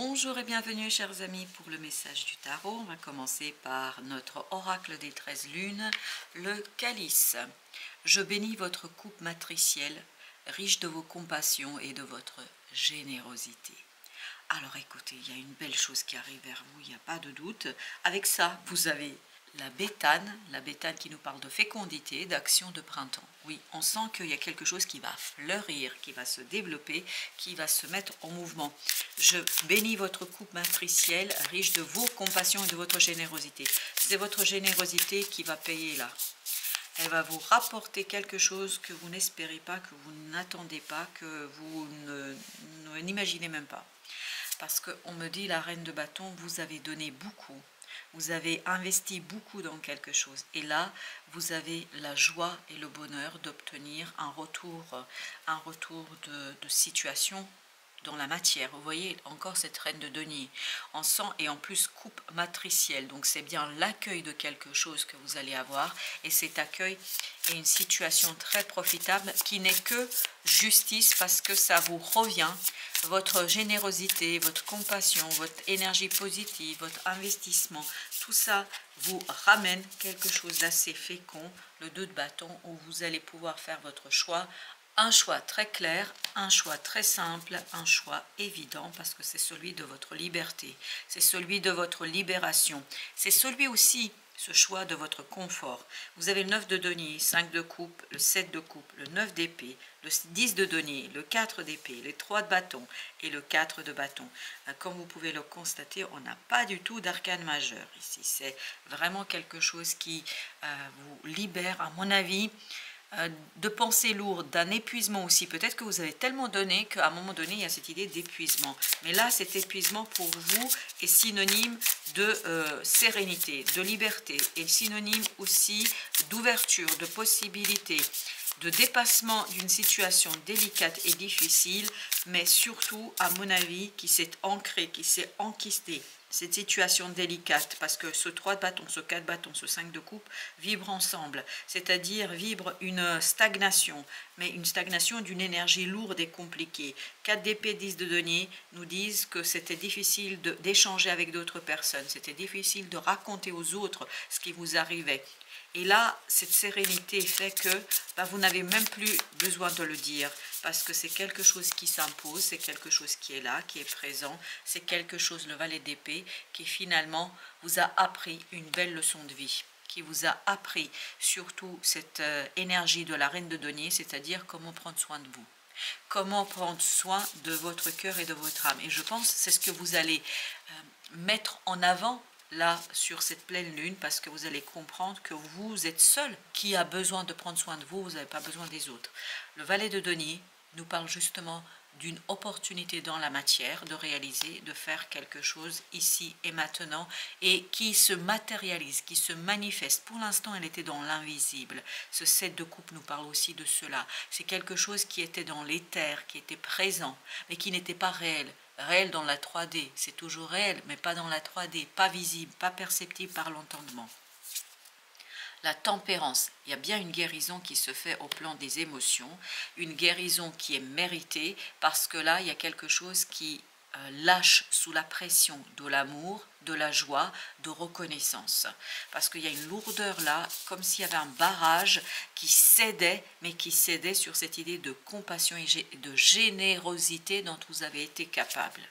Bonjour et bienvenue chers amis pour le message du tarot. On va commencer par notre oracle des 13 lunes, le calice. Je bénis votre coupe matricielle, riche de vos compassions et de votre générosité. Alors écoutez, il y a une belle chose qui arrive vers vous, il n'y a pas de doute. Avec ça, vous avez la béthane qui nous parle de fécondité, d'action de printemps. Oui, on sent qu'il y a quelque chose qui va fleurir, qui va se développer, qui va se mettre en mouvement. Je bénis votre coupe matricielle, riche de vos compassions et de votre générosité. C'est votre générosité qui va payer là. Elle va vous rapporter quelque chose que vous n'espérez pas, que vous n'attendez pas, que vous n'imaginez même pas. Parce qu'on me dit, la reine de bâton, vous avez donné beaucoup. Vous avez investi beaucoup dans quelque chose. Et là, vous avez la joie et le bonheur d'obtenir un retour de situation dans la matière. Vous voyez encore cette reine de denier en sang et en plus coupe matricielle. Donc c'est bien l'accueil de quelque chose que vous allez avoir. Et cet accueil est une situation très profitable qui n'est que justice parce que ça vous revient. Votre générosité, votre compassion, votre énergie positive, votre investissement, tout ça vous ramène quelque chose d'assez fécond, le 2 de bâton, où vous allez pouvoir faire votre choix. Un choix très clair, un choix très simple, un choix évident parce que c'est celui de votre liberté, c'est celui de votre libération, c'est celui aussi, ce choix de votre confort. Vous avez le 9 de denier, 5 de coupe, le 7 de coupe, le 9 d'épée, le 10 de denier, le 4 d'épée, les 3 de bâton et le 4 de bâton. Comme vous pouvez le constater, on n'a pas du tout d'arcane majeur ici. C'est vraiment quelque chose qui vous libère, à mon avis, de pensées lourdes, d'un épuisement aussi. Peut-être que vous avez tellement donné qu'à un moment donné, il y a cette idée d'épuisement. Mais là, cet épuisement pour vous est synonyme de sérénité, de liberté, et synonyme aussi d'ouverture, de possibilité, de dépassement d'une situation délicate et difficile, mais surtout, à mon avis, qui s'est ancrée, qui s'est enquistée. Cette situation délicate, parce que ce 3 de bâton, ce 4 de bâton, ce 5 de coupe vibrent ensemble, c'est-à-dire vibrent une stagnation, mais une stagnation d'une énergie lourde et compliquée. 4 d'épée, 10 de denier nous disent que c'était difficile d'échanger avec d'autres personnes, c'était difficile de raconter aux autres ce qui vous arrivait. Et là, cette sérénité fait que vous n'avez même plus besoin de le dire parce que c'est quelque chose qui s'impose, c'est quelque chose qui est là, qui est présent, c'est quelque chose, le valet d'épée, qui finalement vous a appris une belle leçon de vie, qui vous a appris surtout cette énergie de la reine de denier, c'est-à-dire comment prendre soin de vous. Comment prendre soin de votre cœur et de votre âme. Et je pense que c'est ce que vous allez mettre en avant là sur cette pleine lune parce que vous allez comprendre que vous êtes seul qui a besoin de prendre soin de vous, vous n'avez pas besoin des autres. Le valet de denier nous parle justement d'une opportunité dans la matière de réaliser, de faire quelque chose ici et maintenant et qui se matérialise, qui se manifeste. Pour l'instant, elle était dans l'invisible. Ce 7 de coupe nous parle aussi de cela. C'est quelque chose qui était dans l'éther, qui était présent, mais qui n'était pas réel. Réel dans la 3D, c'est toujours réel, mais pas dans la 3D, pas visible, pas perceptible par l'entendement. La tempérance, il y a bien une guérison qui se fait au plan des émotions, une guérison qui est méritée parce que là, il y a quelque chose qui lâche sous la pression de l'amour, de la joie, de reconnaissance. Parce qu'il y a une lourdeur là, comme s'il y avait un barrage qui cédait, mais qui cédait sur cette idée de compassion et de générosité dont vous avez été capable.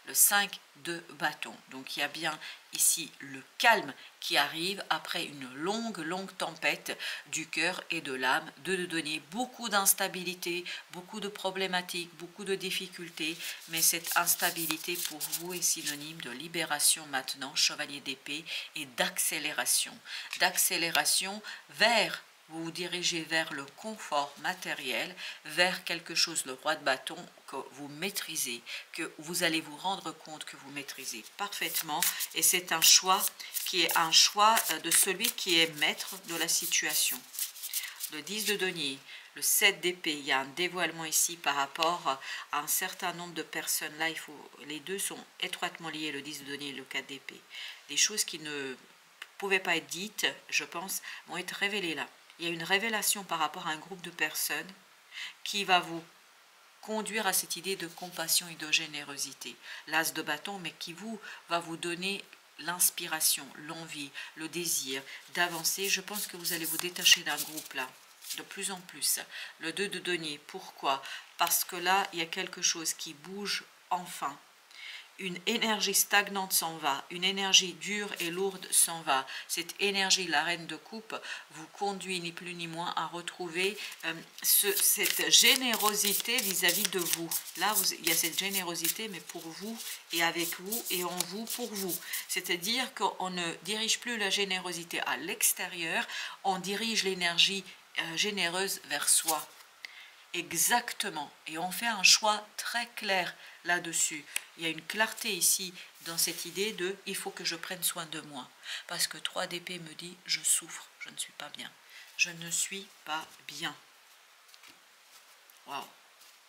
Le 5 de bâton. Donc il y a bien ici le calme qui arrive après une longue tempête du cœur et de l'âme. 2 de denier, beaucoup d'instabilité, beaucoup de problématiques, beaucoup de difficultés, mais cette instabilité pour vous est synonyme de libération maintenant, chevalier d'épée, et d'accélération. D'accélération vers... Vous vous dirigez vers le confort matériel, vers quelque chose, le roi de bâton, que vous maîtrisez, que vous allez vous rendre compte que vous maîtrisez parfaitement. Et c'est un choix qui est un choix de celui qui est maître de la situation. Le 10 de denier, le 7 d'épée, il y a un dévoilement ici par rapport à un certain nombre de personnes. Là, les deux sont étroitement liés, le 10 de denier et le 4 d'épée. Des choses qui ne pouvaient pas être dites, je pense, vont être révélées là. Il y a une révélation par rapport à un groupe de personnes qui va vous conduire à cette idée de compassion et de générosité. L'as de bâton, mais qui va vous donner l'inspiration, l'envie, le désir d'avancer. Je pense que vous allez vous détacher d'un groupe là, de plus en plus. Le 2 de denier, pourquoi? Parce que là, il y a quelque chose qui bouge enfin. Une énergie stagnante s'en va, une énergie dure et lourde s'en va. Cette énergie, la reine de coupe, vous conduit ni plus ni moins à retrouver cette générosité vis-à-vis de vous. Là, il y a cette générosité, mais pour vous et avec vous et en vous pour vous. C'est-à-dire qu'on ne dirige plus la générosité à l'extérieur, on dirige l'énergie généreuse vers soi. Exactement. Et on fait un choix très clair là-dessus. Il y a une clarté ici dans cette idée de « il faut que je prenne soin de moi ». Parce que 3 d'épée me dit « je souffre, je ne suis pas bien ». Je ne suis pas bien. Waouh,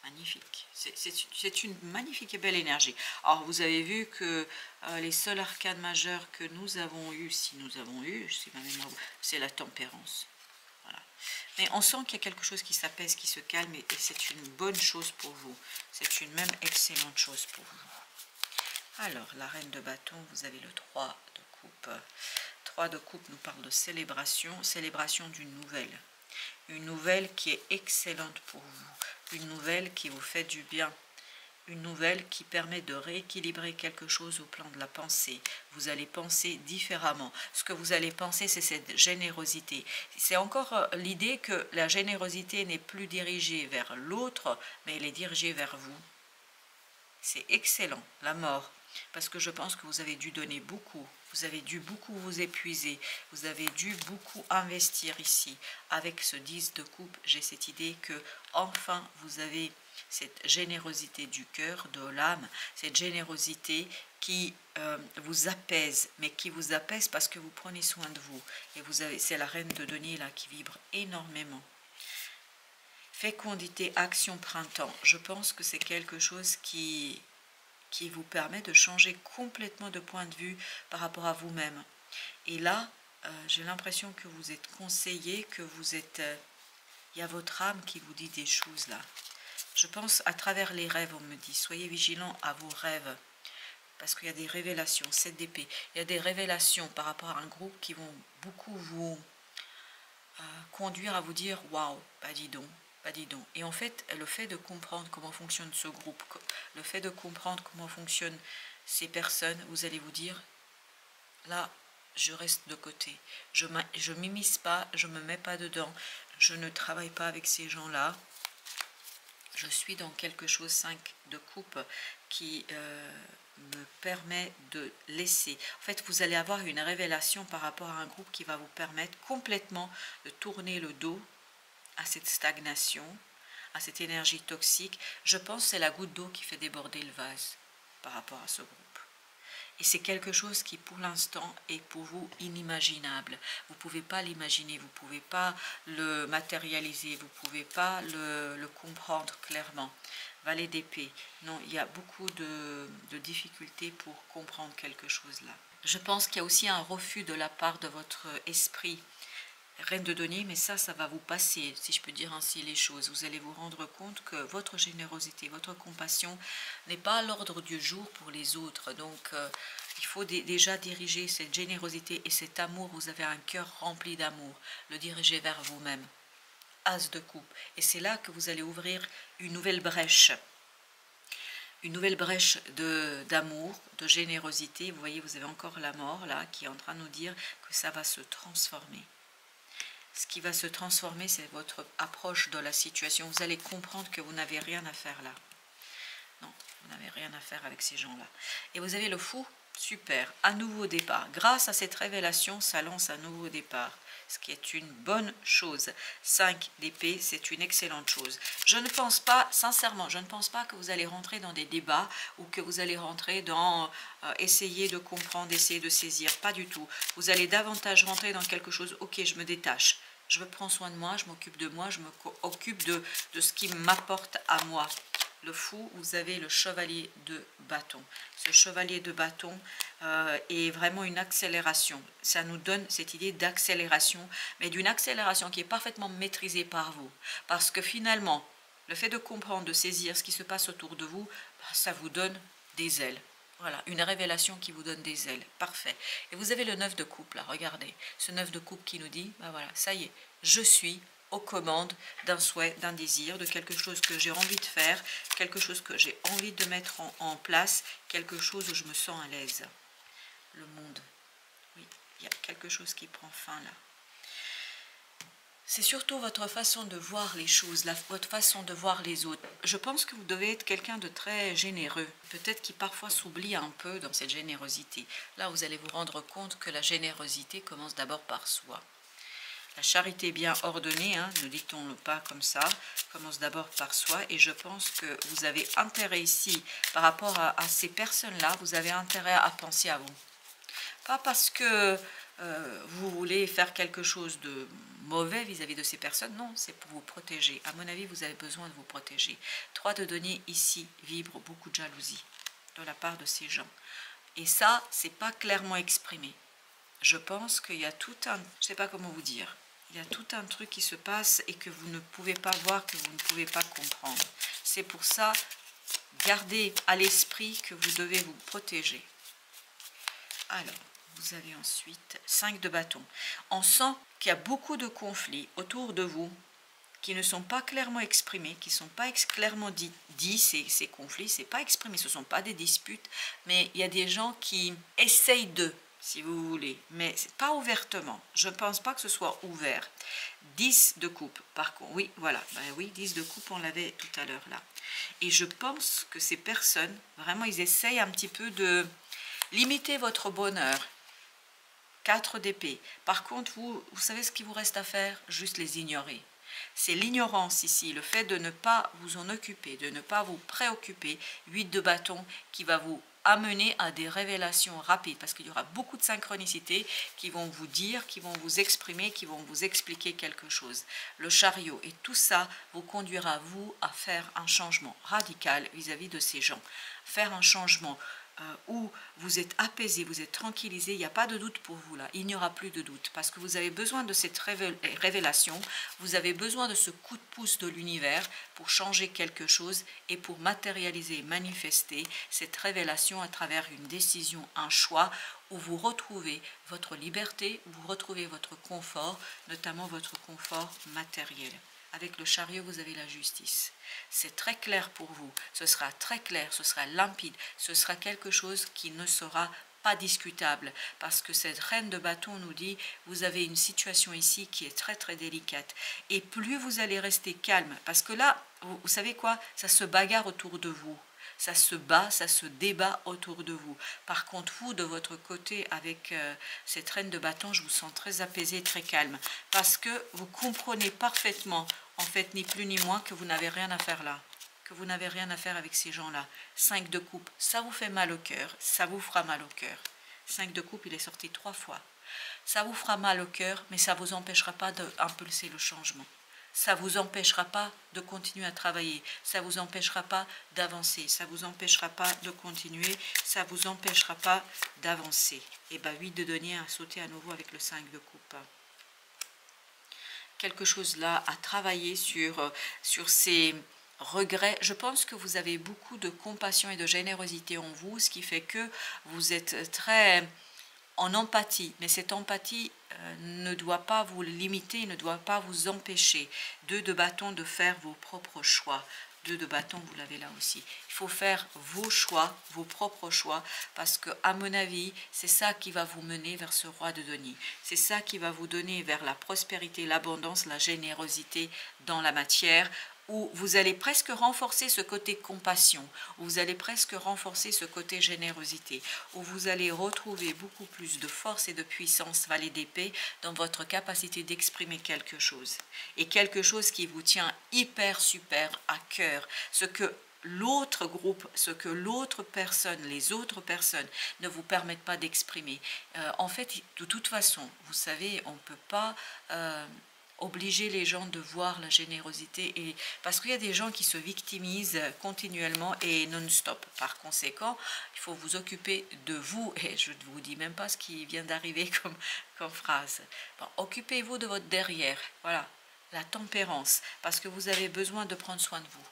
magnifique. C'est une magnifique et belle énergie. Alors, vous avez vu que les seuls arcanes majeurs que nous avons eu, si nous avons eu, si ma mémoire, c'est la tempérance. Voilà. Mais on sent qu'il y a quelque chose qui s'apaise, qui se calme, et c'est une bonne chose pour vous. C'est une même excellente chose pour vous. Alors, la reine de bâton, vous avez le 3 de coupe. 3 de coupe nous parle de célébration, célébration d'une nouvelle. Une nouvelle qui est excellente pour vous. Une nouvelle qui vous fait du bien. Une nouvelle qui permet de rééquilibrer quelque chose au plan de la pensée. Vous allez penser différemment. Ce que vous allez penser, c'est cette générosité. C'est encore l'idée que la générosité n'est plus dirigée vers l'autre, mais elle est dirigée vers vous. C'est excellent, la mort. Parce que je pense que vous avez dû donner beaucoup. Vous avez dû beaucoup vous épuiser. Vous avez dû beaucoup investir ici. Avec ce 10 de coupe, j'ai cette idée que enfin vous avez cette générosité du cœur, de l'âme, cette générosité qui vous apaise, mais qui vous apaise parce que vous prenez soin de vous. Et vous avez, c'est la reine de denier là qui vibre énormément. Fécondité, action, printemps. Je pense que c'est quelque chose qui vous permet de changer complètement de point de vue par rapport à vous-même. Et là, j'ai l'impression que vous êtes conseillé, que vous êtes... il y a votre âme qui vous dit des choses là. Je pense à travers les rêves, on me dit, soyez vigilants à vos rêves. Parce qu'il y a des révélations, 7 d'épée. Il y a des révélations par rapport à un groupe qui vont beaucoup vous conduire à vous dire, waouh, bah dis donc. Et en fait, le fait de comprendre comment fonctionne ce groupe, le fait de comprendre comment fonctionnent ces personnes, vous allez vous dire, là, je reste de côté. Je m'immisce pas, je ne me mets pas dedans, je ne travaille pas avec ces gens-là. Je suis dans quelque chose, 5 de coupe, qui me permet de laisser. En fait, vous allez avoir une révélation par rapport à un groupe qui va vous permettre complètement de tourner le dos à cette stagnation, à cette énergie toxique. Je pense que c'est la goutte d'eau qui fait déborder le vase par rapport à ce groupe. Et c'est quelque chose qui, pour l'instant, est pour vous inimaginable. Vous ne pouvez pas l'imaginer, vous ne pouvez pas le matérialiser, vous ne pouvez pas le comprendre clairement. Valet d'épée. Non, il y a beaucoup de difficultés pour comprendre quelque chose là. Je pense qu'il y a aussi un refus de la part de votre esprit. Reine de denier, mais ça va vous passer, si je peux dire ainsi les choses. Vous allez vous rendre compte que votre générosité, votre compassion n'est pas à l'ordre du jour pour les autres. Donc, il faut déjà diriger cette générosité et cet amour. Vous avez un cœur rempli d'amour, le diriger vers vous-même. As de coupe. Et c'est là que vous allez ouvrir une nouvelle brèche. Une nouvelle brèche d'amour, de générosité. Vous voyez, vous avez encore la mort là qui est en train de nous dire que ça va se transformer. Ce qui va se transformer, c'est votre approche de la situation. Vous allez comprendre que vous n'avez rien à faire là. Non, vous n'avez rien à faire avec ces gens-là. Et vous avez le fou, super, un nouveau départ. Grâce à cette révélation, ça lance un nouveau départ, ce qui est une bonne chose. 5 d'épée, c'est une excellente chose. Je ne pense pas, sincèrement, je ne pense pas que vous allez rentrer dans des débats ou que vous allez rentrer dans essayer de comprendre, essayer de saisir. Pas du tout. Vous allez davantage rentrer dans quelque chose, ok, je me détache. Je prends soin de moi, je m'occupe de moi, je m'occupe de ce qui m'apporte à moi. Le fou, vous avez le chevalier de bâton. Ce chevalier de bâton est vraiment une accélération. Ça nous donne cette idée d'accélération, mais d'une accélération qui est parfaitement maîtrisée par vous. Parce que finalement, Le fait de comprendre, de saisir ce qui se passe autour de vous, ça vous donne des ailes. Voilà, une révélation qui vous donne des ailes. Parfait. Et vous avez le 9 de coupe là, regardez. Ce 9 de coupe qui nous dit, voilà, ça y est, je suis aux commandes d'un souhait, d'un désir, de quelque chose que j'ai envie de faire, quelque chose que j'ai envie de mettre en place, quelque chose où je me sens à l'aise. Le monde. Oui, il y a quelque chose qui prend fin là. C'est surtout votre façon de voir les choses, votre façon de voir les autres. Je pense que vous devez être quelqu'un de très généreux, peut-être qui parfois s'oublie un peu dans cette générosité. Là, vous allez vous rendre compte que la générosité commence d'abord par soi. La charité bien ordonnée, ne dit-on pas comme ça, commence d'abord par soi. Et je pense que vous avez intérêt ici, par rapport à ces personnes-là, vous avez intérêt à penser à vous. Pas parce que vous voulez faire quelque chose de mauvais vis-à-vis de ces personnes, non, c'est pour vous protéger. À mon avis, vous avez besoin de vous protéger. 3 de denier ici vibre beaucoup de jalousie de la part de ces gens. Et ça, c'est pas clairement exprimé. Je pense qu'il y a tout un, je ne sais pas comment vous dire, il y a tout un truc qui se passe et que vous ne pouvez pas voir, que vous ne pouvez pas comprendre. C'est pour ça, gardez à l'esprit que vous devez vous protéger. Alors, vous avez ensuite 5 de bâton. On sent qu'il y a beaucoup de conflits autour de vous qui ne sont pas clairement exprimés, qui ne sont pas clairement dit ces conflits, c'est pas exprimé, ce ne sont pas des disputes, mais il y a des gens qui essayent de, si vous voulez, mais pas ouvertement. Je ne pense pas que ce soit ouvert. 10 de coupe, par contre, oui, voilà, oui, 10 de coupe, on l'avait tout à l'heure là. Et je pense que ces personnes, vraiment, ils essayent un petit peu de limiter votre bonheur. 4 d'épée. Par contre, vous savez ce qu'il vous reste à faire? Juste les ignorer. C'est l'ignorance ici, le fait de ne pas vous en occuper, de ne pas vous préoccuper. 8 de bâton qui va vous amener à des révélations rapides, parce qu'il y aura beaucoup de synchronicités qui vont vous dire, qui vont vous exprimer, qui vont vous expliquer quelque chose. Le chariot, et tout ça vous conduira, vous, à faire un changement radical vis-à-vis de ces gens. Faire un changement où vous êtes apaisé, vous êtes tranquillisé, il n'y a pas de doute pour vous là, il n'y aura plus de doute, parce que vous avez besoin de cette révélation, vous avez besoin de ce coup de pouce de l'univers pour changer quelque chose et pour matérialiser, manifester cette révélation à travers une décision, un choix, où vous retrouvez votre liberté, où vous retrouvez votre confort, notamment votre confort matériel. Avec le chariot, vous avez la justice. C'est très clair pour vous. Ce sera très clair, ce sera limpide. Ce sera quelque chose qui ne sera pas discutable. Parce que cette reine de bâton nous dit, vous avez une situation ici qui est très très délicate. Et plus vous allez rester calme, parce que là, vous savez quoi? Ça se bagarre autour de vous. Ça se bat, ça se débat autour de vous. Par contre, vous, de votre côté, avec cette reine de bâton, je vous sens très apaisé, très calme. Parce que vous comprenez parfaitement, en fait, ni plus ni moins, que vous n'avez rien à faire là. Que vous n'avez rien à faire avec ces gens-là. 5 de coupe, ça vous fait mal au cœur, ça vous fera mal au cœur. 5 de coupe, il est sorti 3 fois. Ça vous fera mal au cœur, mais ça ne vous empêchera pas d'impulser le changement. Ça ne vous empêchera pas de continuer à travailler, ça ne vous empêchera pas d'avancer, ça ne vous empêchera pas de continuer, ça ne vous empêchera pas d'avancer. Et bien 8 de denier a sauté à nouveau avec le 5 de coupe. Quelque chose là à travailler sur ces regrets. Je pense que vous avez beaucoup de compassion et de générosité en vous, ce qui fait que vous êtes très en empathie, mais cette empathie ne doit pas vous limiter, ne doit pas vous empêcher. 2 de bâton de faire vos propres choix. 2 de bâton, vous l'avez là aussi. Il faut faire vos choix, vos propres choix, parce que, à mon avis, c'est ça qui va vous mener vers ce roi de denier. C'est ça qui va vous donner vers la prospérité, l'abondance, la générosité dans la matière, où vous allez presque renforcer ce côté compassion, où vous allez presque renforcer ce côté générosité, où vous allez retrouver beaucoup plus de force et de puissance, valet d'épée, dans votre capacité d'exprimer quelque chose. Et quelque chose qui vous tient hyper, super à cœur. Ce que l'autre groupe, ce que l'autre personne, les autres personnes ne vous permettent pas d'exprimer. En fait, de toute façon, vous savez, on ne peut pas obliger les gens de voir la générosité, et parce qu'il y a des gens qui se victimisent continuellement et non-stop. Par conséquent, il faut vous occuper de vous, et je ne vous dis même pas ce qui vient d'arriver comme phrase. Bon, occupez-vous de votre derrière, voilà. la tempérance, parce que vous avez besoin de prendre soin de vous.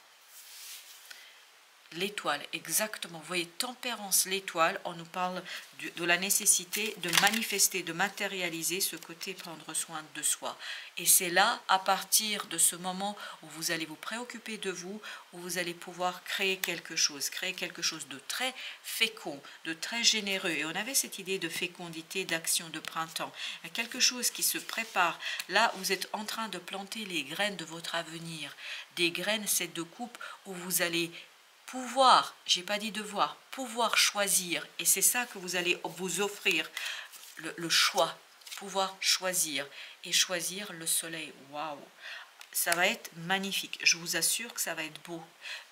L'étoile, exactement. Vous voyez, tempérance, l'étoile, on nous parle de la nécessité de manifester, de matérialiser ce côté prendre soin de soi. Et c'est là, à partir de ce moment où vous allez vous préoccuper de vous, où vous allez pouvoir créer quelque chose de très fécond, de très généreux. Et on avait cette idée de fécondité, d'action de printemps. Il y a quelque chose qui se prépare. Là, vous êtes en train de planter les graines de votre avenir. Des graines, c'est de coupe où vous allez pouvoir, j'ai pas dit devoir, pouvoir choisir, et c'est ça que vous allez vous offrir, le choix, pouvoir choisir, et choisir le soleil, waouh, ça va être magnifique, je vous assure que ça va être beau,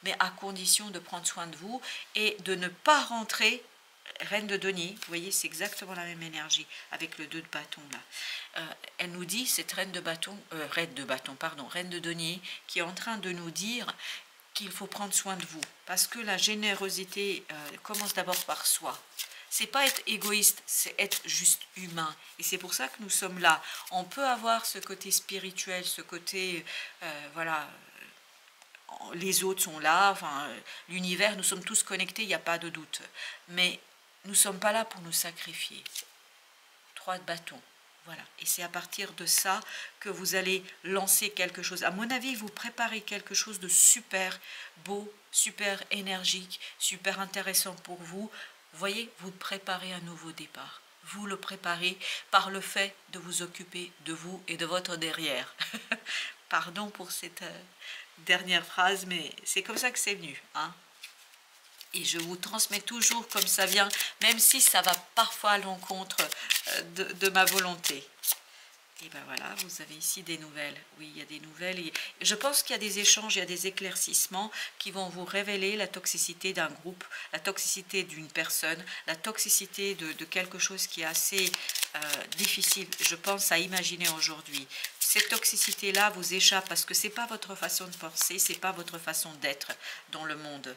mais à condition de prendre soin de vous, et de ne pas rentrer, reine de denier, vous voyez, c'est exactement la même énergie, avec le 2 de bâton là, elle nous dit, cette reine de denier, qui est en train de nous dire, qu'il faut prendre soin de vous, parce que la générosité commence d'abord par soi. C'est pas être égoïste, c'est être juste humain. Et c'est pour ça que nous sommes là. On peut avoir ce côté spirituel, ce côté, voilà, les autres sont là, enfin, l'univers, nous sommes tous connectés, il n'y a pas de doute. Mais nous ne sommes pas là pour nous sacrifier. 3 de bâton. Voilà, et c'est à partir de ça que vous allez lancer quelque chose. À mon avis, vous préparez quelque chose de super beau, super énergique, super intéressant pour vous. Vous voyez, vous préparez un nouveau départ. Vous le préparez par le fait de vous occuper de vous et de votre derrière. Pardon pour cette dernière phrase, mais c'est comme ça que c'est venu, hein. Et je vous transmets toujours comme ça vient, même si ça va parfois à l'encontre de ma volonté. Et ben voilà, vous avez ici des nouvelles. Oui, il y a des nouvelles. Et je pense qu'il y a des échanges, il y a des éclaircissements qui vont vous révéler la toxicité d'un groupe, la toxicité d'une personne, la toxicité de quelque chose qui est assez difficile, je pense, à imaginer aujourd'hui. Cette toxicité-là vous échappe parce que ce n'est pas votre façon de penser, ce n'est pas votre façon d'être dans le monde.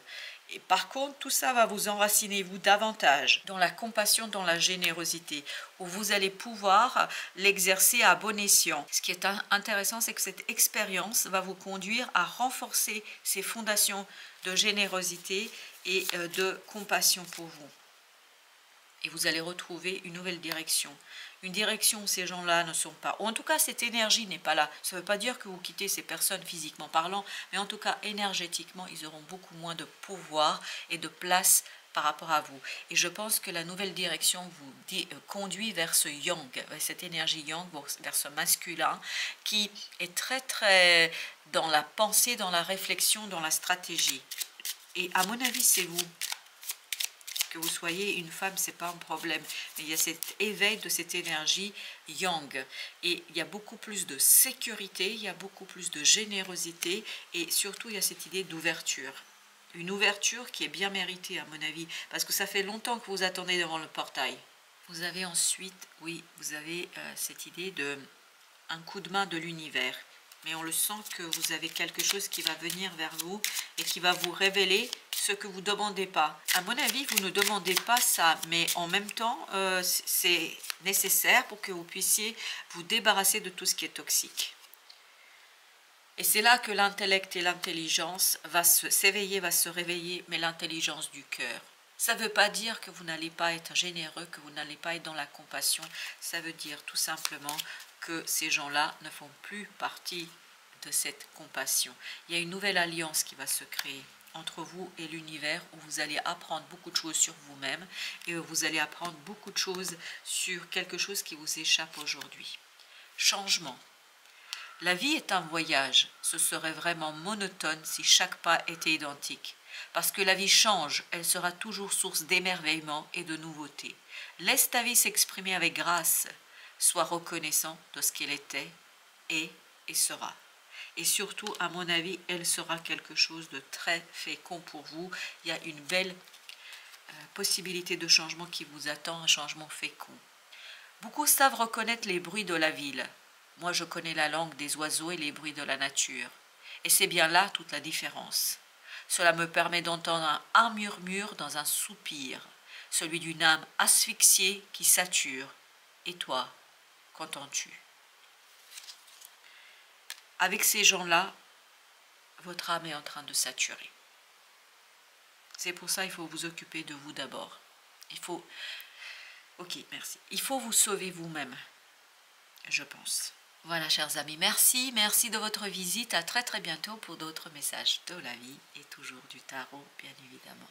Et par contre, tout ça va vous enraciner, vous, davantage dans la compassion, dans la générosité, où vous allez pouvoir l'exercer à bon escient. Ce qui est intéressant, c'est que cette expérience va vous conduire à renforcer ces fondations de générosité et de compassion pour vous. Et vous allez retrouver une nouvelle direction. Une direction où ces gens-là ne sont pas, ou en tout cas cette énergie n'est pas là. Ça ne veut pas dire que vous quittez ces personnes physiquement parlant, mais en tout cas énergétiquement, ils auront beaucoup moins de pouvoir et de place par rapport à vous. Et je pense que la nouvelle direction vous conduit vers ce yang, vers cette énergie yang, vers ce masculin, qui est très très dans la pensée, dans la réflexion, dans la stratégie. Et à mon avis, c'est vous. Que vous soyez une femme, c'est pas un problème. Mais il y a cet éveil de cette énergie yang. Et il y a beaucoup plus de sécurité, il y a beaucoup plus de générosité. Et surtout, il y a cette idée d'ouverture. Une ouverture qui est bien méritée, à mon avis. Parce que ça fait longtemps que vous attendez devant le portail. Vous avez ensuite, oui, vous avez cette idée de un coup de main de l'univers. Mais on le sent que vous avez quelque chose qui va venir vers vous et qui va vous révéler ce que vous ne demandez pas. À mon avis, vous ne demandez pas ça, mais en même temps, c'est nécessaire pour que vous puissiez vous débarrasser de tout ce qui est toxique. Et c'est là que l'intellect et l'intelligence va s'éveiller, va se réveiller, mais l'intelligence du cœur. Ça ne veut pas dire que vous n'allez pas être généreux, que vous n'allez pas être dans la compassion. Ça veut dire tout simplement que ces gens-là ne font plus partie de cette compassion. Il y a une nouvelle alliance qui va se créer entre vous et l'univers, où vous allez apprendre beaucoup de choses sur vous-même et où vous allez apprendre beaucoup de choses sur quelque chose qui vous échappe aujourd'hui. Changement. La vie est un voyage. Ce serait vraiment monotone si chaque pas était identique. Parce que la vie change, elle sera toujours source d'émerveillement et de nouveauté. Laisse ta vie s'exprimer avec grâce. Sois reconnaissant de ce qu'elle était, est et sera. Et surtout, à mon avis, elle sera quelque chose de très fécond pour vous. Il y a une belle possibilité de changement qui vous attend, un changement fécond. Beaucoup savent reconnaître les bruits de la ville. Moi, je connais la langue des oiseaux et les bruits de la nature. Et c'est bien là toute la différence. Cela me permet d'entendre un murmure dans un soupir, celui d'une âme asphyxiée qui sature. Et toi, qu'entends-tu? avec ces gens-là, votre âme est en train de saturer. C'est pour ça qu'il faut vous occuper de vous d'abord. Il faut... Ok, merci. Il faut vous sauver vous-même, je pense. Voilà, chers amis, merci de votre visite. À très bientôt pour d'autres messages de la vie et toujours du tarot, bien évidemment.